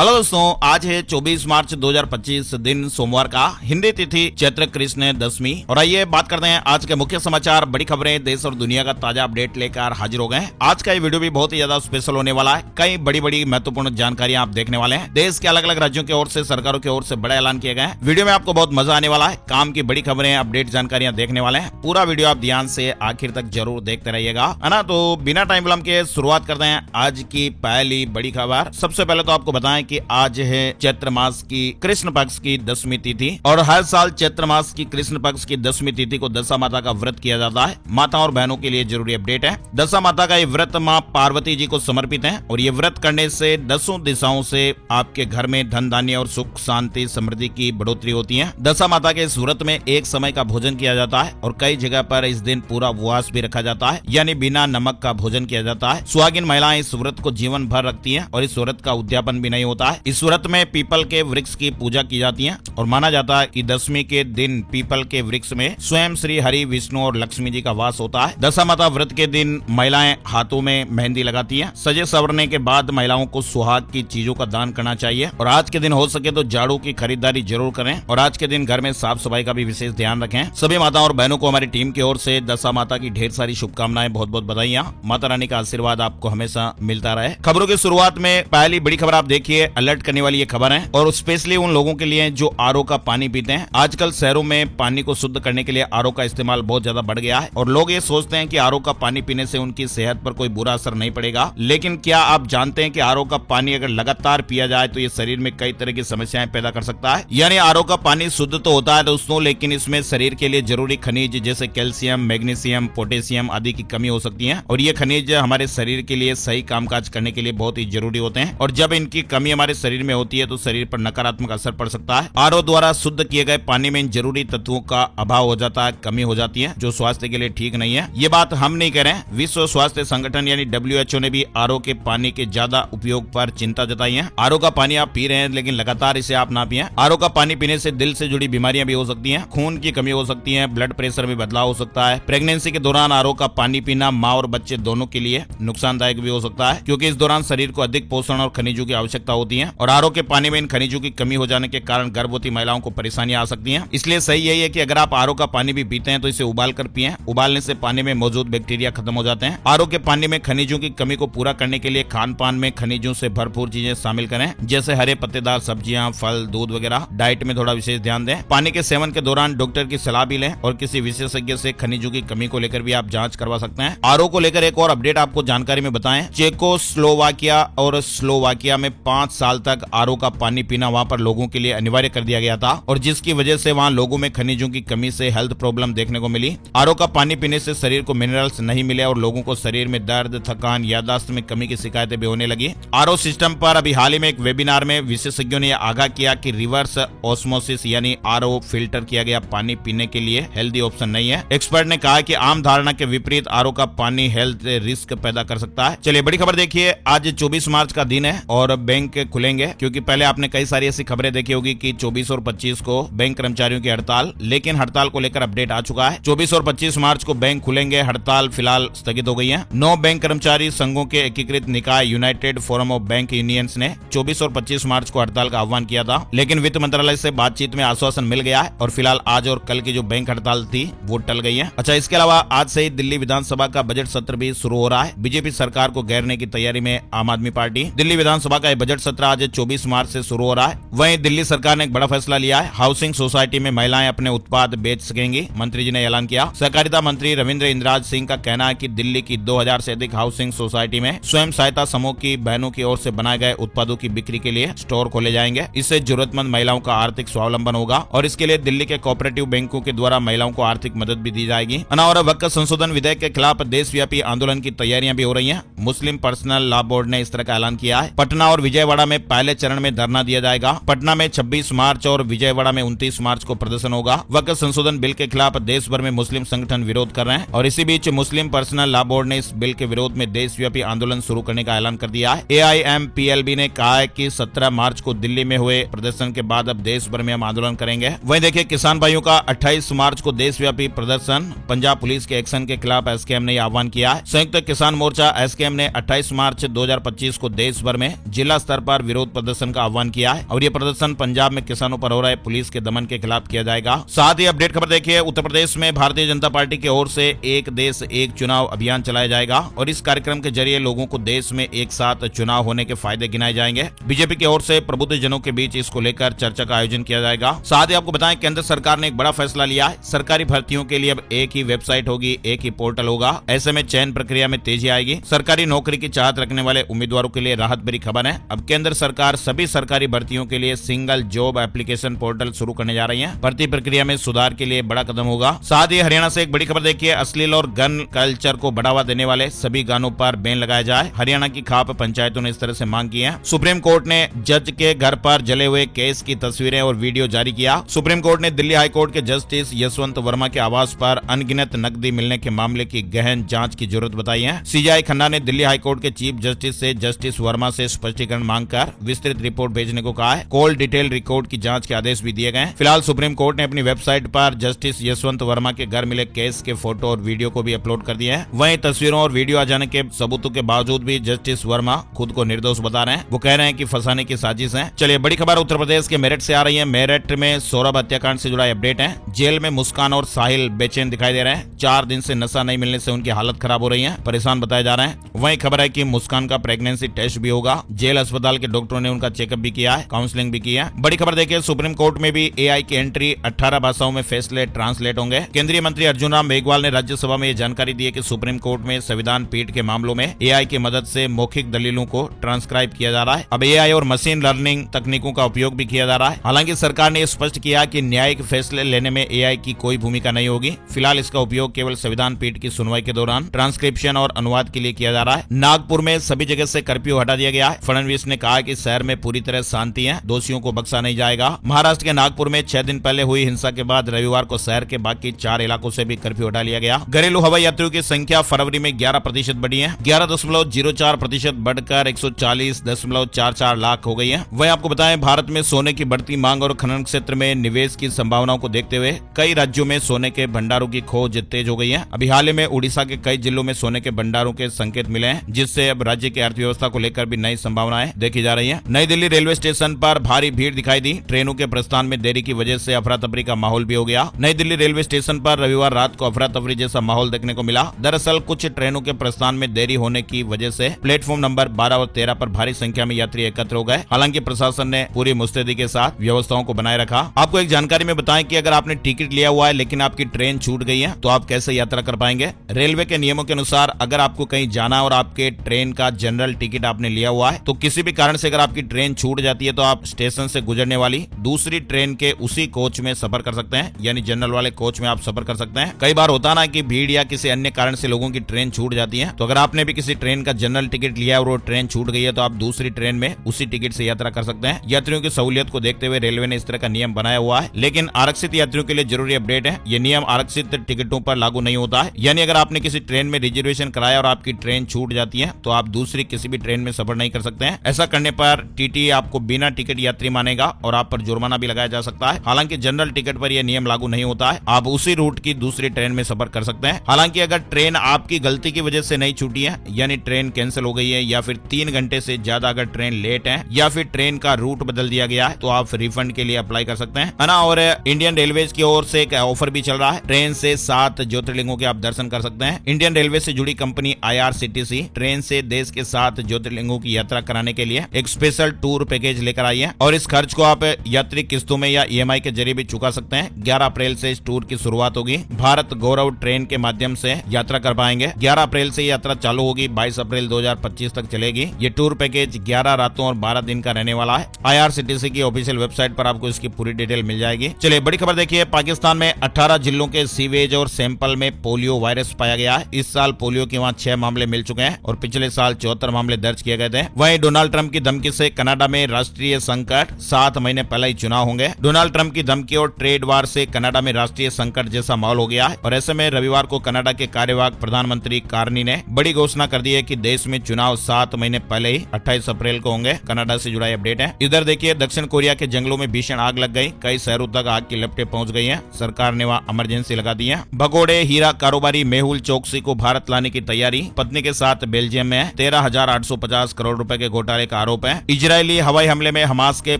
Hello दोस्तों, आज है 24 मार्च 2025 दिन सोमवार का। हिंदी तिथि चैत्र कृष्ण दशमी। और आइए बात करते हैं आज के मुख्य समाचार, बड़ी खबरें, देश और दुनिया का ताजा अपडेट लेकर हाजिर हो गए हैं। आज का ये वीडियो भी बहुत ही ज्यादा स्पेशल होने वाला है। कई बड़ी बड़ी महत्वपूर्ण जानकारियां आप देखने वाले हैं। देश के अलग अलग राज्यों की ओर से, सरकारों की ओर से बड़े ऐलान किए गए हैं। वीडियो में आपको बहुत मजा आने वाला है। काम की बड़ी खबरें, अपडेट जानकारियां देखने वाले हैं। पूरा वीडियो आप ध्यान से आखिर तक जरूर देखते रहिएगा, है ना। तो बिना टाइम विलंब के शुरुआत करते हैं आज की पहली बड़ी खबर। सबसे पहले तो आपको बताएं कि आज है चैत्र मास की कृष्ण पक्ष की दशमी तिथि। और हर साल चैत्र मास की कृष्ण पक्ष की दशमी तिथि को दशा माता का व्रत किया जाता है। माता और बहनों के लिए जरूरी अपडेट है। दशा माता का ये व्रत माँ पार्वती जी को समर्पित है। और ये व्रत करने से 10 दिशाओं से आपके घर में धन धान्य और सुख शांति समृद्धि की बढ़ोतरी होती है। दशा माता के इस व्रत में एक समय का भोजन किया जाता है और कई जगह पर इस दिन पूरा उपवास भी रखा जाता है, यानी बिना नमक का भोजन किया जाता है। सुहागिन महिलाएं इस व्रत को जीवन भर रखती हैं और इस व्रत का उद्यापन भी नहीं होता है। इस व्रत में पीपल के वृक्ष की पूजा की जाती है और माना जाता है कि दशमी के दिन पीपल के वृक्ष में स्वयं श्री हरि, विष्णु और लक्ष्मी जी का वास होता है। दशा माता व्रत के दिन महिलाएं हाथों में मेहंदी लगाती हैं। सजे सवरने के बाद महिलाओं को सुहाग की चीजों का दान करना चाहिए। और आज के दिन हो सके तो झाड़ू की खरीदारी जरूर करें। और आज के दिन घर में साफ सफाई का भी विशेष ध्यान रखें। सभी माताओं और बहनों को हमारी टीम की ओर से दशा माता की ढेर सारी शुभकामनाएं, बहुत बहुत बधाइयां। माता रानी का आशीर्वाद आपको हमेशा मिलता रहे। खबरों की शुरुआत में पहली बड़ी खबर आप देखिए, अलर्ट करने वाली ये खबर है और स्पेशली उन लोगों के लिए जो आरओ का पानी पीते हैं। आजकल शहरों में पानी को शुद्ध करने के लिए आरओ का इस्तेमाल बहुत ज्यादा बढ़ गया है और लोग ये सोचते हैं कि आरओ का पानी पीने से उनकी सेहत पर कोई बुरा असर नहीं पड़ेगा। लेकिन क्या आप जानते हैं कि आरओ का पानी अगर लगातार पिया जाए तो ये शरीर में कई तरह की समस्याएं पैदा कर सकता है। यानी आरओ का पानी शुद्ध तो होता है दोस्तों, लेकिन इसमें शरीर के लिए जरूरी खनिज जैसे कैल्शियम, मैग्नीशियम, पोटेशियम आदि की कमी हो सकती है। और ये खनिज हमारे शरीर के लिए सही कामकाज करने के लिए बहुत ही जरूरी होते हैं। और जब इनकी कमी हमारे शरीर में होती है तो शरीर पर नकारात्मक असर पड़ सकता है। आरओ द्वारा शुद्ध किए गए पानी में इन जरूरी तत्वों का अभाव हो जाता है, कमी हो जाती है, जो स्वास्थ्य के लिए ठीक नहीं है। ये बात हम नहीं कह रहे हैं, विश्व स्वास्थ्य संगठन यानी WHO ने भी आरओ के पानी के ज्यादा उपयोग पर चिंता जताई है। आरओ का पानी आप पी रहे हैं लेकिन लगातार इसे आप ना पिएं। आरओ का पानी पीने से दिल से जुड़ी बीमारियां भी हो सकती हैं, खून की कमी हो सकती है, ब्लड प्रेशर में बदलाव हो सकता है। प्रेगनेंसी के दौरान आरओ का पानी पीना माँ और बच्चे दोनों के लिए नुकसानदायक भी हो सकता है, क्योंकि इस दौरान शरीर को अधिक पोषण और खनिजों की आवश्यकता होती है। और आरओ के पानी में इन खनिजों की कमी हो जाने के कारण गर्भवती महिलाओं को परेशानियां आ सकती हैं। इसलिए सही यही है कि अगर आप आरओ का पानी भी पीते हैं तो इसे उबाल कर पिएं। उबालने से पानी में मौजूद बैक्टीरिया खत्म हो जाते हैं। आरओ के पानी में खनिजों की कमी को पूरा करने के लिए खान पान में खनिजों से भरपूर चीजें शामिल करें, जैसे हरे पत्तेदार सब्जियां, फल, दूध वगैरह। डाइट में थोड़ा विशेष ध्यान दें। पानी के सेवन के दौरान डॉक्टर की सलाह भी लें और किसी विशेषज्ञ से खनिजों की कमी को लेकर भी आप जांच करवा सकते हैं। आरओ को लेकर एक और अपडेट आपको जानकारी में बताएं। चेकोस्लोवाकिया और स्लोवाकिया में 5 साल तक आरओ का पानी पीना वहां पर लोगों के लिए अनिवार्य कर दिया गया था और जिसकी वजह से वहां लोगों में खनिजों की कमी से हेल्थ प्रॉब्लम देखने को मिली। आरओ का पानी पीने से शरीर को मिनरल्स नहीं मिले और लोगों को शरीर में दर्द, थकान, याददाश्त में कमी की शिकायतें भी होने लगी। आरओ सिस्टम पर अभी हाल ही में एक वेबिनार में विशेषज्ञों ने आगाह किया कि रिवर्स ऑस्मोसिस यानी आरओ फिल्टर किया गया पानी पीने के लिए हेल्दी ऑप्शन नहीं है। एक्सपर्ट ने कहा कि आम धारणा के विपरीत आरओ का पानी हेल्थ रिस्क पैदा कर सकता है। चलिए बड़ी खबर देखिए, आज 24 मार्च का दिन है और बैंक खुलेंगे, क्योंकि पहले आपने कई सारी ऐसी खबरें देखी होगी कि 24 और 25 को बैंक कर्मचारियों की हड़ताल, लेकिन हड़ताल को लेकर अपडेट आ चुका है। 24 और 25 मार्च को बैंक खुलेंगे, हड़ताल फिलहाल स्थगित हो गई है। 9 बैंक कर्मचारी संघों के एकीकृत निकाय United forum of bank unions ने 24 और 25 मार्च को हड़ताल का आह्वान किया था, लेकिन वित्त मंत्रालय से बातचीत में आश्वासन मिल गया है और फिलहाल आज और कल की जो बैंक हड़ताल थी वो टल गई है। अच्छा, इसके अलावा आज से ही दिल्ली विधानसभा का बजट सत्र भी शुरू हो रहा है। बीजेपी सरकार को घेरने की तैयारी में आम आदमी पार्टी। दिल्ली विधानसभा का बजट सत्र आज 24 मार्च से शुरू हो रहा है। वहीं दिल्ली सरकार ने एक बड़ा फैसला लिया है। हाउसिंग सोसाइटी में महिलाएं अपने उत्पाद बेच सकेंगी, मंत्री जी ने ऐलान किया। सहकारिता मंत्री रविंद्र इंद्राज सिंह का कहना है कि दिल्ली की 2000 से अधिक हाउसिंग सोसाइटी में स्वयं सहायता समूह की बहनों की ओर से बनाए गए उत्पादों की बिक्री के लिए स्टोर खोले जाएंगे। इससे जरूरतमंद महिलाओं का आर्थिक स्वावलंबन होगा और इसके लिए दिल्ली के कोऑपरेटिव बैंकों के द्वारा महिलाओं को आर्थिक मदद भी दी जाएगी। और वक्फ संशोधन विधेयक के खिलाफ देशव्यापी आंदोलन की तैयारियां भी हो रही हैं। मुस्लिम पर्सनल लॉ बोर्ड ने इस तरह का ऐलान किया है। पटना और विजयवाड़ा में पहले चरण में धरना दिया जाएगा। पटना में 26 मार्च और विजयवाड़ा में 29 मार्च को प्रदर्शन होगा। वक्फ संशोधन बिल के खिलाफ देश भर में मुस्लिम संगठन विरोध कर रहे हैं और इसी बीच मुस्लिम पर्सनल लॉ बोर्ड ने इस बिल के विरोध में देशव्यापी आंदोलन शुरू करने का ऐलान कर दिया है। AIMPLB ने कहा है कि 17 मार्च को दिल्ली में हुए प्रदर्शन के बाद अब देश भर में हम आंदोलन करेंगे। वहीं देखिए, किसान भाइयों का 28 मार्च को देशव्यापी प्रदर्शन। पंजाब पुलिस के एक्शन के खिलाफ SKM ने आह्वान किया है। संयुक्त किसान मोर्चा SKM ने 28 मार्च 2025 को देश भर में जिला स्तर पर विरोध प्रदर्शन का आह्वान किया है और ये प्रदर्शन पंजाब में किसानों पर हो रहे पुलिस के दमन के खिलाफ किया जाएगा। साथ ही अपडेट खबर देखिए, उत्तर प्रदेश में भारतीय जनता पार्टी की ओर से एक देश एक चुनाव अभियान चलाया जाएगा और इस कार्यक्रम के जरिए लोगों को देश में एक साथ चुनाव होने के फायदे गिनाए जाएंगे। बीजेपी की ओर से प्रबुद्ध जनों के बीच इसको लेकर चर्चा का आयोजन किया जाएगा। साथ ही आपको बताएं, केंद्र सरकार ने एक बड़ा फैसला लिया है। सरकारी भर्तियों के लिए अब एक ही वेबसाइट होगी, एक ही पोर्टल होगा। ऐसे में चयन प्रक्रिया में तेजी आएगी। सरकारी नौकरी की चाहत रखने वाले उम्मीदवारों के लिए राहत भरी खबर है। अब केंद्र सरकार सभी सरकारी भर्तियों के लिए सिंगल जॉब एप्लीकेशन पोर्टल शुरू करने जा रही है। भर्ती प्रक्रिया में सुधार के लिए बड़ा कदम होगा। साथ ही हरियाणा से एक बड़ी खबर देखिए, अश्लील और गन कल्चर को बढ़ावा देने वाले सभी गानों पर बैन लगाया जाए। हरियाणा की खाप पंचायतों ने इस तरह से मांग की है। सुप्रीम कोर्ट ने जज के घर पर जले हुए केस की तस्वीरें और वीडियो जारी किया। सुप्रीम कोर्ट ने दिल्ली हाई कोर्ट के जस्टिस यशवंत वर्मा के आवास पर अनगिनत नकदी मिलने के मामले की गहन जांच की जरूरत बताई है। सीजेआई खन्ना ने दिल्ली हाई कोर्ट के चीफ जस्टिस से जस्टिस वर्मा से स्पष्टीकरण मांगकर विस्तृत रिपोर्ट भेजने को कहा है। कॉल डिटेल रिकॉर्ड की जांच के आदेश भी दिए गए। फिलहाल सुप्रीम कोर्ट ने अपनी वेबसाइट पर जस्टिस यशवंत वर्मा के घर मिले केस के फोटो और वीडियो को भी अपलोड कर दिया है। वहीं तस्वीरों और वीडियो आ जाने के सबूतों के बावजूद भी जस्टिस वर्मा खुद को निर्दोष बता रहे हैं। वो कह रहे हैं कि फंसाने की साजिश है। चलिए बड़ी खबर उत्तर प्रदेश के मेरठ से आ रही है। मेरठ में सौरभ हत्याकांड से जुड़ा अपडेट है। जेल में मुस्कान और साहिल बेचैन दिखाई दे रहे हैं। 4 दिन से नशा नहीं मिलने से उनकी हालत खराब हो रही है, परेशान बताए जा रहे हैं। वहीं खबर है कि मुस्कान का प्रेगनेंसी टेस्ट भी होगा। जेल अस्पताल के डॉक्टरों ने उनका चेकअप भी किया है, काउंसलिंग भी की है। बड़ी खबर देखिए, सुप्रीम कोर्ट में भी एआई की एंट्री, 18 भाषाओं में फैसले ट्रांसलेट होंगे। केंद्रीय मंत्री अर्जुन राम मेघवाल ने राज्यसभा में यह जानकारी दी है कि सुप्रीम कोर्ट में संविधान पीठ के मामलों में एआई की मदद से मौखिक दलीलों को ट्रांसक्राइब किया जा रहा है। अब एआई और मशीन लर्निंग तकनीकों का उपयोग भी किया जा रहा है। हालांकि सरकार ने स्पष्ट किया कि न्यायिक फैसले लेने में एआई की कोई भूमिका नहीं होगी। फिलहाल इसका उपयोग केवल संविधान पीठ की सुनवाई के दौरान ट्रांसक्रिप्शन और अनुवाद के लिए किया जा रहा है। नागपुर में सभी जगह से कर्फ्यू हटा दिया गया है। फडणवीस ने कहा कि शहर में पूरी तरह शांति है, दोषियों को बख्शा नहीं जाएगा। महाराष्ट्र के नागपुर में 6 दिन पहले हुई हिंसा के बाद रविवार को शहर के बाकी 4 इलाकों से भी कर्फ्यू हटा लिया गया। घरेलू हवाई यात्रियों की संख्या फरवरी में 11% बढ़ी है। 11.04% बढ़कर 140.44 लाख हो गई है। वहीं आपको बताएं, भारत में सोने की बढ़ती मांग और खनन क्षेत्र में निवेश की संभावनाओं को देखते हुए कई राज्यों में सोने के भंडारों की खोज तेज हो गई है। अभी हाल ही में उड़ीसा के कई जिलों में सोने के भंडारों के संकेत मिले हैं, जिससे अब राज्य की अर्थव्यवस्था को लेकर भी नई संभावनाएं देखी जा रही है। नई दिल्ली रेलवे स्टेशन पर भारी भीड़ दिखाई दी। ट्रेनों के प्रस्थान में देरी की वजह से अफरा तफरी का माहौल भी हो गया। नई दिल्ली रेलवे स्टेशन पर रविवार रात को अफरा तफरी जैसा माहौल देखने को मिला। दरअसल कुछ ट्रेनों के प्रस्थान में देरी होने की वजह से प्लेटफॉर्म नंबर 12 और 13 पर भारी संख्या में यात्री एकत्र हो गए। हालांकि प्रशासन ने पूरी मुस्तैदी के साथ व्यवस्थाओं को बनाए रखा। आपको एक जानकारी में बताएं कि अगर आपने टिकट लिया हुआ है लेकिन आपकी ट्रेन छूट गई है तो आप कैसे यात्रा कर पाएंगे। रेलवे के नियमों के अनुसार अगर आपको कहीं जाना और आपके ट्रेन का जनरल टिकट आपने लिया हुआ है तो किसी भी कारण से अगर आपकी ट्रेन छूट जाती है तो आप स्टेशन से गुजरने वाली दूसरी ट्रेन के उसी कोच में सफर कर सकते हैं, यानी जनरल वाले कोच में आप सफर कर सकते हैं। कई बार होता ना कि भीड़ या किसी अन्य कारण से लोगों की ट्रेन छूट जाती है, तो अगर आपने भी किसी ट्रेन का जनरल टिकट लिया और वो ट्रेन छूट गई है तो आप दूसरी ट्रेन में उसी टिकट से यात्रा कर सकते हैं। यात्रियों की सहूलियत को देखते हुए रेलवे ने इस तरह का नियम बनाया हुआ है। लेकिन आरक्षित यात्रियों के लिए जरूरी अपडेट है, ये नियम आरक्षित टिकटों पर लागू नहीं होता है। यानी अगर आपने किसी ट्रेन में रिजर्वेशन कराया और आपकी ट्रेन छूट जाती है तो आप दूसरी किसी भी ट्रेन में सफर नहीं कर सकते हैं। ऐसा करने पर टीटी आपको बिना टिकट यात्री मानेगा और आप पर जुर्माना भी लगाया जा सकता है। हालांकि जनरल टिकट पर यह नियम लागू नहीं होता है, आप उसी रूट की दूसरी ट्रेन में सफर कर सकते हैं। हालांकि अगर ट्रेन आपकी गलती की वजह से नहीं छूटी है, यानी ट्रेन कैंसिल हो गई है या फिर 3 घंटे से ज्यादा अगर ट्रेन लेट है या फिर ट्रेन का रूट बदल दिया गया है तो आप रिफंड के लिए अप्लाई कर सकते हैं, है ना। और इंडियन रेलवेज की ओर से एक ऑफर भी चल रहा है। ट्रेन से 7 ज्योतिर्लिंगों के आप दर्शन कर सकते हैं। इंडियन रेलवे से जुड़ी कंपनी IRCTC ट्रेन से देश के 7 ज्योतिर्लिंगों की यात्रा कराने के लिए एक स्पेशल टूर पैकेज लेकर आई है और इस खर्च को आप यात्री किस्तों में या EMI के जरिए भी चुका सकते हैं। 11 अप्रैल से इस टूर की शुरुआत होगी। भारत गौरव ट्रेन के माध्यम से यात्रा कर पाएंगे। 11 अप्रैल से यात्रा चालू होगी, 22 अप्रैल 2025 तक चलेगी। ये टूर पैकेज 11 रातों और 12 दिन का रहने वाला है। IRCTC की ऑफिशियल वेबसाइट पर आपको इसकी पूरी डिटेल मिल जाएगी। चलिए बड़ी खबर देखिए, पाकिस्तान में 18 जिलों के सीवेज और सैंपल में पोलियो वायरस पाया गया है। इस साल पोलियो के वहां 6 मामले मिल चुके हैं और पिछले साल 74 मामले दर्ज किए गए थे। वहीं डोनाल्ड ट्रंप की धमकी से कनाडा में राष्ट्रीय संकट, 7 महीने पहले ही चुनाव होंगे। डोनाल्ड ट्रंप की धमकी और ट्रेड वार से कनाडा में राष्ट्रीय संकट जैसा माहौल हो गया है और ऐसे में रविवार को कनाडा के कार्यवाहक प्रधानमंत्री कार्नी ने बड़ी घोषणा कर दी है कि देश में चुनाव 7 महीने पहले ही 28 अप्रैल को होंगे। कनाडा से जुड़ा अपडेट है। इधर देखिए, दक्षिण कोरिया के जंगलों में भीषण आग लग गई। कई शहरों तक आग की लपटें पहुंच गई हैं। सरकार ने वहां इमरजेंसी लगा दी है। भगोड़े हीरा कारोबारी मेहुल चोकसी को भारत लाने की तैयारी। पत्नी के साथ बेल्जियम में 13,850 करोड़ रुपए के घोटाले का आरोप है। इजरायली हवाई हमले में हमास के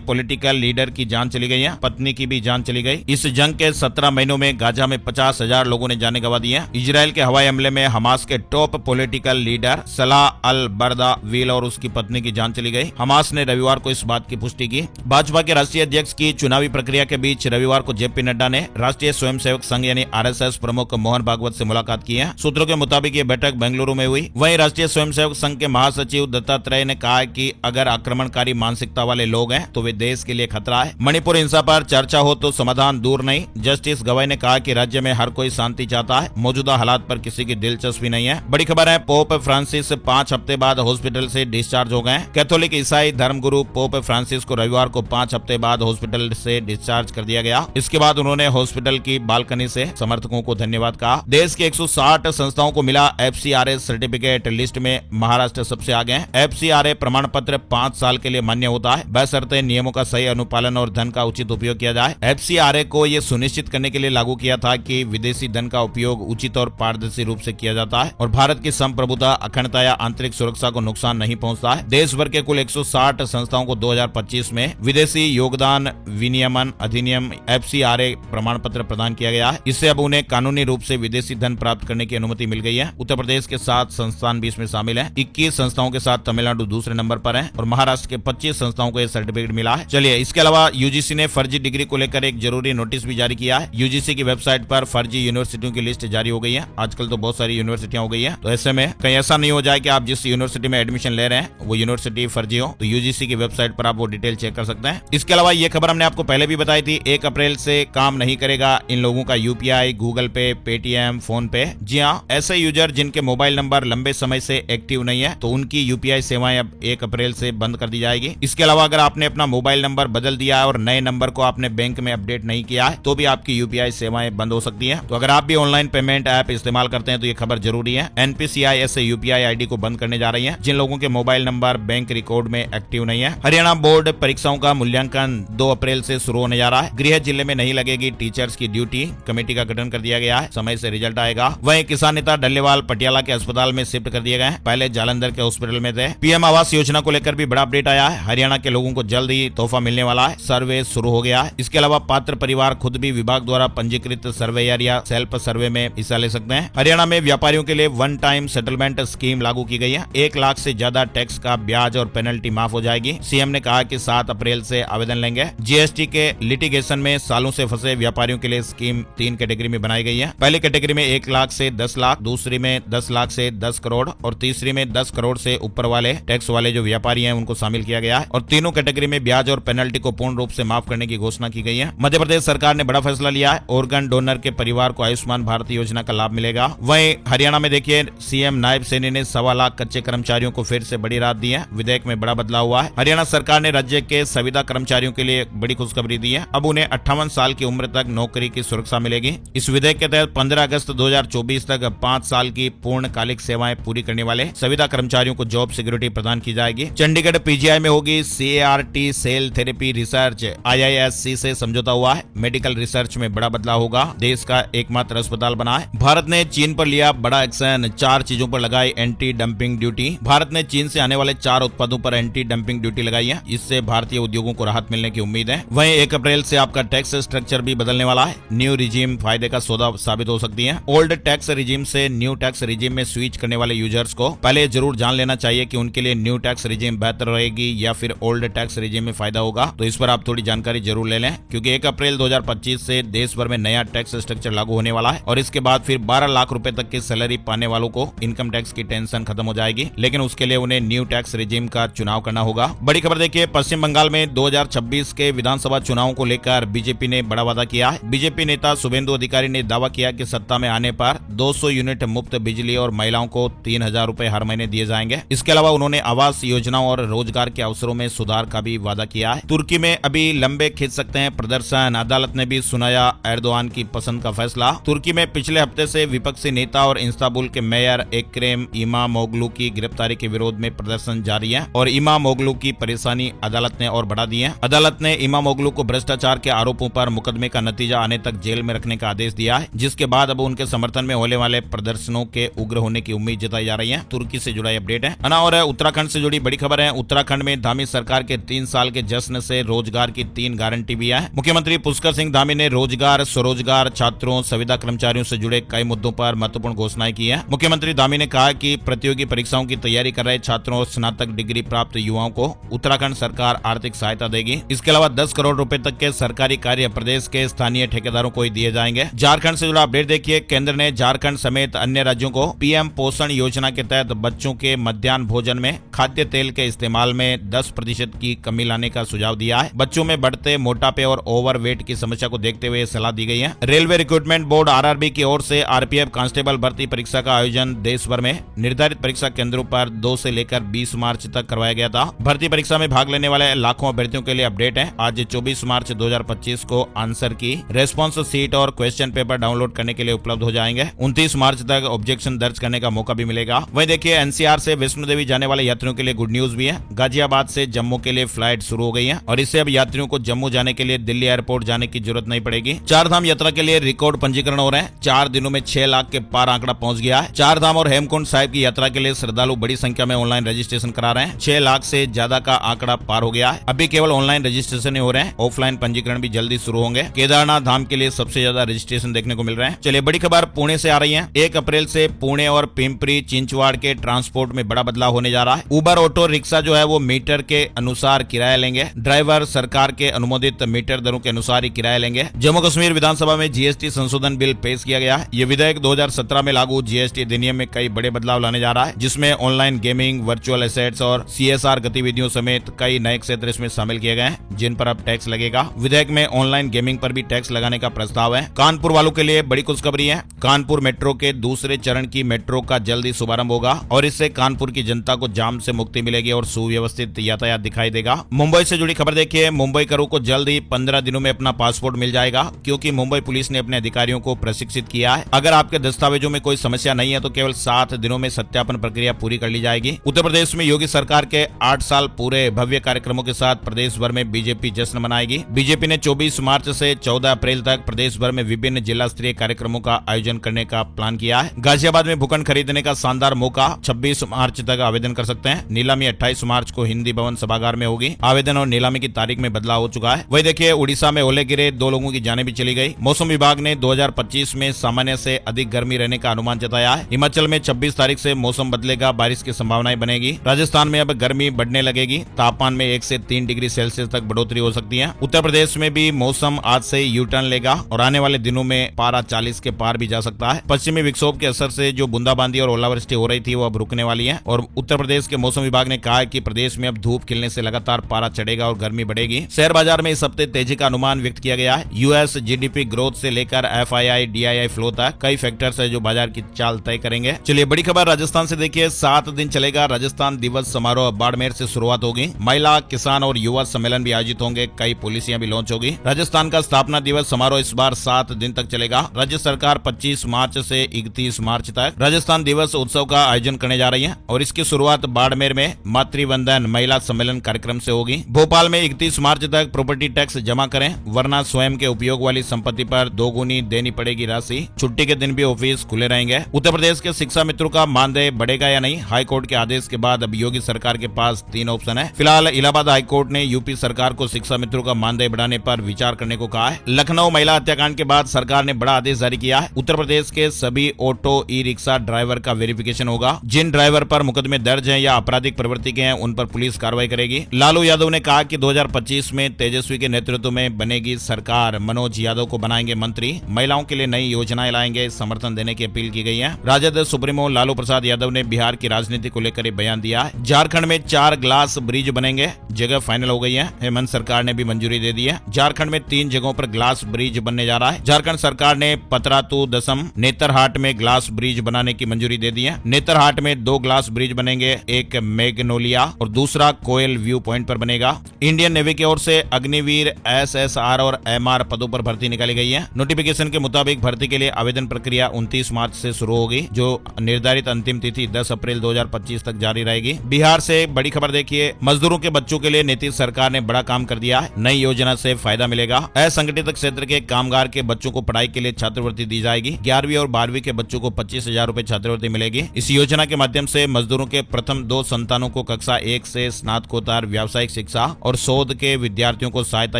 पॉलिटिकल लीडर की जान चली गई है, पत्नी की भी जान चली गई। इस जंग के 17 महीनों में गाजा में 50,000 लोगों ने जाने गंवा दी है। इजरायल के हवाई हमले में हमास के टॉप पॉलिटिकल लीडर सलाह अल बरदा विल और उसकी पत्नी की जान चली गई। हमास ने रविवार को इस बात की पुष्टि की। भाजपा के राष्ट्रीय अध्यक्ष की चुनावी प्रक्रिया के बीच रविवार को जेपी नड्डा ने राष्ट्रीय स्वयंसेवक संघ यानी आरएसएस प्रमुख मोहन भागवत से मुलाकात की है। सूत्रों के मुताबिक ये बैठक बेंगलुरु में हुई। वहीं राष्ट्रीय स्वयंसेवक संघ के महासचिव दत्तात्रेय ने कहा कि अगर आक्रमणकारी मानसिकता वाले लोग हैं तो वे देश के लिए खतरा है। मणिपुर हिंसा पर चर्चा हो तो समाधान दूर नहीं। जस्टिस गवाई ने कहा कि राज्य में हर कोई शांति चाहता है, मौजूदा हालात पर किसी की दिलचस्पी नहीं है। बड़ी खबर है, पोप फ्रांसिस 5 हफ्ते बाद हॉस्पिटल से डिस्चार्ज हो गए। कैथोलिक ईसाई धर्मगुरु पोप फ्रांसिस को रविवार को 5 हफ्ते बाद हॉस्पिटल से डिस्चार्ज कर दिया गया। इसके बाद उन्होंने हॉस्पिटल की बालकनी से समर्थकों को धन्यवाद कहा। देश के 160 संस्थाओं को मिला FCRA सर्टिफिकेट, लिस्ट में महाराष्ट्र सबसे आगे है। FCRA प्रमाण पत्र 5 साल के लिए मान्य होता है, बशर्ते नियमों का सही अनुपालन और धन का उचित उपयोग किया जाए। FCRA को यह सुनिश्चित करने के लिए लागू किया था कि विदेशी धन का उपयोग उचित और पारदर्शी रूप से किया जाता है और भारत की संप्रभुता, अखंडता या आंतरिक सुरक्षा को नुकसान नहीं पहुंचता है। देश भर के कुल 160 संस्थाओं को 2025 में विदेशी योगदान विनियमन अधिनियम FCRA प्रमाण पत्र प्रदान किया गया है। इससे अब उन्हें कानूनी रूप से विदेशी धन प्राप्त करने की अनुमति मिल गई है। उत्तर प्रदेश के 7 संस्थान भी इसमें शामिल हैं। 21 संस्थाओं के साथ तमिलनाडु दूसरे नंबर पर है और महाराष्ट्र के 25 संस्थाओं को यह सर्टिफिकेट मिला है। चलिए, इसके अलावा यूजीसी ने फर्जी डिग्री को लेकर एक जरूरी नोटिस भी जारी किया है। यूजीसी की वेबसाइट पर फर्जी यूनिवर्सिटियों की लिस्ट जारी हो गई है। आजकल तो बहुत सारी यूनिवर्सिटियां हो गई है, तो ऐसे में कहीं ऐसा नहीं हो जाए कि आप जिस यूनिवर्सिटी में एडमिशन ले रहे हैं वो यूनिवर्सिटी फर्जी हो, तो यूजीसी की वेबसाइट पर आप वो डिटेल चेक कर सकते हैं। इसके अलावा ये खबर हमने आपको पहले भी बताई थी, 1 अप्रैल से काम नहीं करेगा इन लोगों का यूपीआई, गूगल पे, पेटीएम, फोन पे। जी हाँ, ऐसे यूजर जिनके मोबाइल नंबर लंबे समय से एक्टिव नहीं है तो उनकी यूपीआई सेवाएं अब 1 अप्रैल से बंद कर दी जाएगी। इसके अलावा अगर आपने अपना मोबाइल नंबर बदल दिया है और नए नंबर को आपने बैंक में अपडेट नहीं किया है तो भी आपकी यूपीआई सेवाएं बंद हो सकती है। तो अगर आप भी ऑनलाइन पेमेंट ऐप इस्तेमाल करते हैं तो ये खबर जरूरी है। एनपीसीआई ऐसे यूपीआई आईडी को बंद करने जा रही है जिन लोगों के मोबाइल नंबर बैंक रिकॉर्ड में एक्टिव नहीं है। हरियाणा बोर्ड परीक्षाओं का मूल्यांकन 2 अप्रैल से शुरू होने जा रहा है। गृह जिले में नहीं लगेगी टीचर्स की ड्यूटी, कमेटी का गठन कर दिया गया है, समय से रिजल्ट आएगा। वहीं किसान नेता डल्लेवाल पटियाला के अस्पताल में शिफ्ट कर दिए गए हैं, पहले जालंधर के हॉस्पिटल में थे। पीएम आवास योजना को लेकर भी बड़ा अपडेट आया है। हरियाणा के लोगों को जल्द ही तोहफा मिलने वाला है, सर्वे शुरू हो गया है। इसके अलावा पात्र परिवार खुद भी विभाग द्वारा पंजीकृत सर्वेयर या सेल्फ सर्वे में हिस्सा ले सकते हैं। हरियाणा में व्यापारियों के लिए वन टाइम सेटलमेंट स्कीम लागू की गई है। 1 लाख से ज्यादा टैक्स का ब्याज और पेनल्टी माफ हो जाएगी। सीएम ने कहा कि 7 अप्रैल से आवेदन लेंगे। जीएसटी के लिटिगेशन में सालों से फंसे व्यापारियों के लिए स्कीम 3 कैटेगरी में बनाई गई है। पहली कैटेगरी में 1 लाख से 10 लाख, दूसरी में 10 लाख से 10 करोड़ और तीसरी में 10 करोड़ से ऊपर वाले टैक्स वाले जो व्यापारी हैं उनको शामिल किया गया है। और तीनों कैटेगरी में ब्याज और पेनल्टी को पूर्ण रूप से माफ करने की घोषणा की गई है। मध्य प्रदेश सरकार ने बड़ा फैसला लिया है, ऑर्गन डोनर के परिवार को आयुष्मान भारत योजना का लाभ मिलेगा। वहीं हरियाणा में देखिए, सीएम नायब सैनी ने 1.25 लाख कच्चे कर्मचारियों को फिर से बड़ी राहत दी है। विधेयक में बड़ा बदलाव हुआ है। हरियाणा सरकार ने राज्य के संविदा कर्मचारियों के लिए बड़ी खुशखबरी दी है। अब उन्हें 58 साल की उम्र तक नौकरी की सुरक्षा मिलेगी। इस विधेयक के तहत 15 अगस्त 2024 तक 5 साल की पूर्णकालिक सेवाएं पूरी करने वाले संविदा कर्मचारियों को जॉब सिक्योरिटी प्रदान की जाएगी। चंडीगढ़ पीजीआई में होगी CART cell therapy research, IISC से समझौता हुआ है। मेडिकल रिसर्च में बड़ा बदलाव होगा। देश का एकमात्र अस्पताल बना है। भारत ने चीन पर लिया बड़ा एक्शन, 4 चीजों पर लगाई एंटी डंपिंग ड्यूटी। भारत ने चीन से आने वाले 4 उत्पादों पर एंटी डंपिंग ड्यूटी लगाई है। इससे भारतीय उद्योगों को राहत मिलने की उम्मीद है। वहीं 1 अप्रैल से आपका टैक्स स्ट्रक्चर भी बदलने वाला है। न्यू रिजीम फायदे का सौदा साबित हो सकती है। ओल्ड टैक्स रिजीम से न्यू टैक्स रिजीम में स्विच करने वाले यूजर्स को पहले जरूर जान लेना चाहिए कि उनके लिए न्यू टैक्स रिजीम बेहतर रहेगी या फिर ओल्ड टैक्स रिजीम में फायदा होगा। तो इस पर आप थोड़ी जानकारी जरूर ले लें, क्योंकि 1 अप्रैल 2025 से देश भर में नया टैक्स स्ट्रक्चर लागू होने वाला है और इसके बाद फिर 12 लाख रुपए तक की सैलरी पाने वालों को इनकम टैक्स की टेंशन खत्म हो जाएगी। लेकिन उसके लिए उन्हें न्यू टैक्स रिजीम का चुनाव करना होगा। बड़ी खबर देखिए, पश्चिम बंगाल में 2026 के विधानसभा चुनाव को लेकर बीजेपी ने बड़ा वादा किया है। बीजेपी नेता शुभेंदु अधिकारी ने दावा किया कि सत्ता में आने पर 200 यूनिट मुफ्त बिजली और महिलाओं को 3,000 रुपए हर महीने दिए जाएंगे। इसके अलावा उन्होंने आवास योजनाओं और रोजगार के अवसरों में सुधार का भी वादा किया है। तुर्की में अभी लंबे खींच सकते हैं प्रदर्शन, अदालत ने भी सुनाया एर्दोआन की पसंद का फैसला। तुर्की में पिछले हफ्ते से विपक्षी नेता और इस्तांबुल के मेयर एक्रम इमामोग्लू की गिरफ्तारी के विरोध में प्रदर्शन जारी है और इमामोग्लू की परेशानी अदालत ने और बढ़ा दी है। अदालत ने इमामोग्लू को भ्रष्टाचार के आरोपों पर मुकदमे का नतीजा आने तक जेल में रखने का आदेश दिया है, जिसके बाद अब उनके समर्थन में होने वाले प्रदर्शनों के उग्र होने की उम्मीद जताई जा रही है। तुर्की से जुड़ा अपडेट है। और उत्तराखंड से जुड़ी बड़ी खबर है, उत्तराखंड में धामी सरकार के 3 साल के जश्न से रोजगार की 3 गारंटी भी है। मुख्यमंत्री पुष्कर सिंह धामी ने रोजगार, स्वरोजगार, छात्रों, संविदा कर्मचारियों से जुड़े कई मुद्दों पर महत्वपूर्ण घोषणाएं की है। मुख्यमंत्री धामी ने कहा कि प्रतियोगी परीक्षाओं की तैयारी कर रहे छात्रों और स्नातक डिग्री प्राप्त युवाओं को उत्तराखंड सरकार आर्थिक सहायता देगी। इसके अलावा 10 करोड़ रुपए तक के सरकारी कार्य प्रदेश के स्थानीय ठेकेदारों को ही दिए जाएंगे। झारखंड से जुड़ा अपडेट देखिए, केंद्र ने झारखंड समेत अन्य राज्यों को पीएम पोषण योजना के तहत बच्चों के मध्याह्न भोजन में खाद्य तेल के इस्तेमाल में 10% की कमी लाने का सुझाव दिया है। बच्चों में बढ़ते मोटापे और ओवरवेट की समस्या को देखते हुए सलाह दी गई है। रेलवे रिक्रूटमेंट बोर्ड आरआरबी की ओर से आरपीएफ कांस्टेबल भर्ती परीक्षा का आयोजन देश भर में निर्धारित परीक्षा केंद्रों पर 2 से लेकर 20 मार्च तक करवाया गया था। भर्ती परीक्षा में भाग लेने वाले लाखों अभ्यर्थियों के लिए अपडेट है। आज 24 मार्च 2025 को आंसर की, रेस्पॉन्स सीट और क्वेश्चन पेपर डाउनलोड करने के लिए उपलब्ध हो जाएंगे। 29 मार्च तक ऑब्जेक्शन दर्ज करने का मौका भी मिलेगा। वहीं देखिए, एनसीआर से वैष्णो देवी जाने वाले यात्रियों के लिए गुड न्यूज भी है। गाजियाबाद से जम्मू के लिए फ्लाइट शुरू हो गई है और इससे अब यात्रियों को जम्मू जाने के लिए दिल्ली एयरपोर्ट जाने की जरूरत नहीं पड़ेगी। 4 धाम यात्रा के लिए रिकॉर्ड पंजीकरण हो रहे हैं। 4 दिनों में 6 लाख के पार आंकड़ा पहुंच गया है। 4 धाम और हेमकुंड साहिब की यात्रा के लिए श्रद्धालु बड़ी संख्या में ऑनलाइन रजिस्ट्रेशन करा रहे हैं। 6 लाख से ज्यादा का आंकड़ा पार हो गया है। अभी केवल ऑनलाइन रजिस्ट्रेशन हो रहे हैं, ऑफलाइन पंजीकरण भी जल्दी शुरू होंगे। केदारनाथ धाम के लिए सबसे ज्यादा रजिस्ट्रेशन देखने को मिल रहे हैं। चलिए, बड़ी खबर पुणे से आ रही है। 1 अप्रैल से पुणे और पिंपरी चिंचवाड़ के ट्रांसपोर्ट में बड़ा बदलाव होने जा रहा है। उबर ऑटो रिक्शा जो है वो मीटर के अनुसार किराया लेंगे। ड्राइवर सरकार के अनुमोदित मीटर दरों के अनुसार ही किराया लेंगे। जम्मू कश्मीर विधानसभा में जीएसटी संशोधन बिल पेश किया गया है। ये विधेयक 2017 में लागू जीएसटी अधिनियम में कई बड़े बदलाव लाने जा रहा है, जिसमें ऑनलाइन गेमिंग, वर्चुअल एसेट्स और सीएसआर गतिविधियों समेत कई नए क्षेत्र इसमें शामिल किए गए हैं, जिन पर अब टैक्स लगेगा। विधेयक में ऑनलाइन गेमिंग पर भी टैक्स लगाने का प्रस्ताव है। कानपुर वालों के लिए बड़ी खुशखबरी है। कानपुर मेट्रो के दूसरे चरण की मेट्रो का जल्दी शुभारंभ होगा और इससे कानपुर की जनता को जाम से मुक्ति मिलेगी और सुव्यवस्थित यातायात दिखाई देगा। मुंबई से जुड़ी खबर देखिए, मुंबई करों को जल्द ही 15 दिनों में अपना पासपोर्ट मिल जाएगा, क्योंकि मुंबई पुलिस ने अपने अधिकारियों को प्रशिक्षित किया है। अगर आपके दस्तावेजों में कोई समस्या नहीं है तो केवल 7 दिनों में सत्यापन प्रक्रिया पूरी कर ली जाएगी। उत्तर प्रदेश में योगी सरकार के 8 साल पूरे भव्य कार्यक्रमों के साथ प्रदेश भर में बीजेपी जश्न मनाएगी। बीजेपी ने 24 मार्च से 14 अप्रैल तक प्रदेश भर में विभिन्न जिला स्तरीय कार्यक्रमों का आयोजन करने का प्लान किया है। गाजियाबाद में भूखंड खरीदने का शानदार मौका, 26 मार्च तक आवेदन कर सकते हैं। नीलामी 28 मार्च को हिंदी भवन सभागार में होगी। आवेदन और नीलामी की तारीख में बदलाव हो चुका है। वही देखिए, उड़ीसा में ओले गिरे, 2 लोगों की जानें भी चली गई। मौसम विभाग ने 2025 में सामान्य से अधिक गर्मी रहने का अनुमान जताया है। हिमाचल में 26 तारीख से मौसम बदलेगा, बारिश की संभावनाएं बनेगी। राजस्थान में अब गर्मी बढ़ने लगेगी, तापमान में 1 से 3 डिग्री सेल्सियस तक बढ़ोतरी हो सकती है। उत्तर प्रदेश में भी मौसम आज से यू टर्न लेगा और आने वाले दिनों में पारा 40 के पार भी जा सकता है। पश्चिमी विक्षोभ के असर से जो बूंदाबांदी और ओलावृष्टि हो रही थी वो अब रुकने वाली है और उत्तर प्रदेश के मौसम विभाग ने कहा है कि प्रदेश में अब धूप खिलने से लगातार पारा चढ़ेगा और गर्मी बढ़ेगी। शेयर बाजार में इस हफ्ते तेजी का अनुमान व्यक्त किया गया है। यूएस जीडीपी ग्रोथ से लेकर एफआईआई डीआईआई फ्लो तक कई फैक्टर्स है जो बाजार की चाल तय करेंगे। चलिए, बड़ी खबर राजस्थान से देखिए, 7 दिन चलेगा राजस्थान दिवस समारोह। बाड़मेर से शुरुआत होगी। महिला, किसान और युवा सम्मेलन भी आयोजित होंगे। कई पॉलिसियां भी लॉन्च होगी। राजस्थान का स्थापना दिवस समारोह इस बार 7 दिन तक चलेगा। राज्य सरकार 25 मार्च से 31 मार्च तक राजस्थान दिवस उत्सव का आयोजन करने जा रही है और इसकी शुरुआत बाड़मेर में मातृवंदन महिला सम्मेलन कार्यक्रम से होगी। भोपाल में 31 मार्च तक प्रॉपर्टी टैक्स जमा करें, वरना स्वयं के उपयोग वाली संपत्ति पर 2 गुनी देनी पड़ेगी राशि। छुट्टी के दिन भी ऑफिस खुले रहेंगे। उत्तर प्रदेश के शिक्षा मित्रों का मानदेय बढ़ेगा या नहीं? हाई कोर्ट के आदेश के बाद अब योगी सरकार के पास 3 ऑप्शन है। फिलहाल इलाहाबाद हाई कोर्ट ने यूपी सरकार को शिक्षा मित्रों का मानदेय बढ़ाने पर विचार करने को कहा है। लखनऊ महिला हत्याकांड के बाद सरकार ने बड़ा आदेश जारी किया है। उत्तर प्रदेश के सभी ऑटो ई रिक्शा ड्राइवर का वेरिफिकेशन होगा। जिन ड्राइवर पर मुकदमे दर्ज हैं या आपराधिक प्रवृत्ति के हैं उन पर पुलिस कार्रवाई करेगी। लालू यादव ने कहा कि 2025 में तेजस्वी के नेतृत्व में बनेगी सरकार, मनोज यादव को बनाएंगे मंत्री, महिलाओं के लिए नई योजनाएं लाएंगे, समर्थन देने की अपील की गई है। राजद सुप्रीमो लालू प्रसाद यादव ने बिहार की राजनीति को लेकर बयान दिया है। झारखंड में 4 ग्लास ब्रिज बनेंगे, जगह फाइनल हो गई है। हेमंत सरकार ने भी मंजूरी दे दी है। झारखंड में 3 जगहों पर ग्लास ब्रिज बनने जा रहा है। झारखंड सरकार ने पतरातू दसम नेतरहाट में ग्लास ब्रिज बनाने की मंजूरी दे दी है। नेतरहाट में 2 ग्लास ब्रिज बनेंगे, एक मैग्नोलिया और दूसरा कोयल व्यू पॉइंट पर बनेगा। इंडियन नेवी की ओर से अग्निवीर, एसएसआर और एमआर पदों पर भर्ती निकाली गई है। नोटिफिकेशन के मुताबिक भर्ती के लिए आवेदन प्रक्रिया 29 मार्च से शुरू होगी, जो निर्धारित अंतिम तिथि 10 अप्रैल 2025 तक जारी रहेगी। बिहार से बड़ी खबर देखिए, मजदूरों के बच्चों के लिए नीतीश सरकार ने बड़ा काम कर दिया है। नई योजना से फायदा मिलेगा। असंगठित क्षेत्र के कामगार के बच्चों को पढ़ाई के लिए छात्रवृत्ति दी जाएगी। 11वीं और 12वीं के बच्चों को 25,000 रुपए छात्रवृत्ति मिलेगी। इस योजना के माध्यम से मजदूरों के प्रथम 2 संतानों को कक्षा 1 से स्नातकोत्तर व्यावसायिक शिक्षा और शोध के विद्यार्थियों को सहायता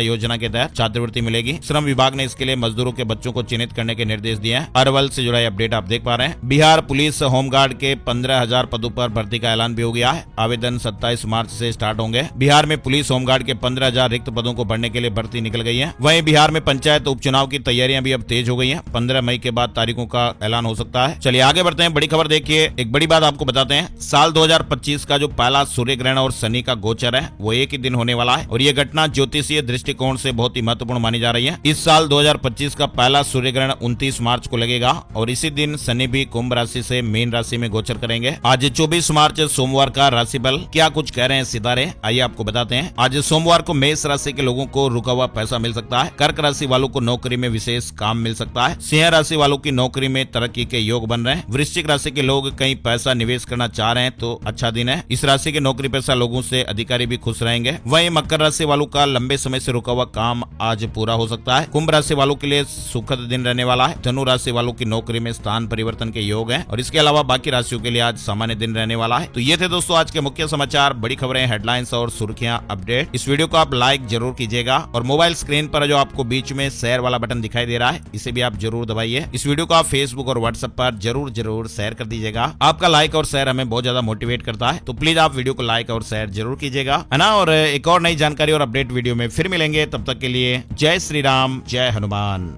योजना के तहत छात्रवृत्ति मिलेगी। श्रम विभाग ने इसके लिए मजदूरों के बच्चों को चिन्हित करने के निर्देश दिए हैं। अरवल से जुड़ा अपडेट आप देख पा रहे हैं। बिहार पुलिस होमगार्ड के 15,000 पदों पर भर्ती का ऐलान भी हो गया है। आवेदन 27 मार्च से स्टार्ट होंगे। बिहार में पुलिस होमगार्ड के 15,000 रिक्त पदों को भरने के लिए भर्ती निकल गई है। वहीं बिहार में पंचायत उपचुनाव की तैयारियां भी अब तेज हो गई हैं। 15 मई के बाद तारीखों का ऐलान हो सकता है। चलिए आगे बढ़ते हैं। बड़ी खबर देखिए, एक बड़ी बात आपको बताते हैं। साल 2025 का जो पहला सूर्य ग्रहण और शनि का गोचर है वो एक ही दिन होने वाला है और ये घटना ज्योतिषीय दृष्टिकोण से बहुत ही महत्वपूर्ण मानी जा रही है। इस साल 2025 का पहला सूर्य ग्रहण 29 मार्च को लगेगा और इसी दिन शनि भी कुंभ राशि से मीन राशि में गोचर करेंगे। आज 24 मार्च सोमवार का राशि बल क्या कुछ कह रहे हैं सितारे, आइए आपको बताते हैं। आज सोमवार को मेष राशि के लोगों को रुका हुआ पैसा मिल सकता है। कर्क राशि वालों को नौकरी में विशेष काम मिल सकता है। सिंह राशि वालों की नौकरी में तरक्की के योग बन रहे हैं। वृश्चिक राशि के लोग कहीं पैसा निवेश करना चाह रहे हैं तो अच्छा दिन है। इस राशि के नौकरी पेशा लोगों से अधिकारी भी खुश रहेंगे। वहीं मकर राशि वालों का लंबे समय से रुका हुआ काम आज पूरा हो सकता है। कुंभ राशि वालों के लिए सुखद दिन रहने वाला है। धनु राशि वालों की नौकरी में स्थान परिवर्तन के योग है और इसके अलावा बाकी राशियों के लिए आज सामान्य दिन रहने वाला है। तो ये थे दोस्तों आज के मुख्य समाचार, बड़ी खबरें, हेडलाइंस और सुर्खियां, अपडेट। इस वीडियो को आप लाइक जरूर कीजिएगा और मोबाइल स्क्रीन पर जो आपको बीच में शेयर वाला बटन दिखाई दे रहा है इसे भी आप जरूर दबाइए। इस वीडियो को आप फेसबुक और व्हाट्सएप पर जरूर शेयर कर दीजिएगा। आपका लाइक और शेयर हमें बहुत ज्यादा मोटिवेट करता है, तो प्लीज आप वीडियो को लाइक और शेयर जरूर कीजिएगा, है ना। और एक और नई जानकारी और अपडेट वीडियो में फिर मिलेंगे। तब तक के लिए जय श्री राम, जय हनुमान।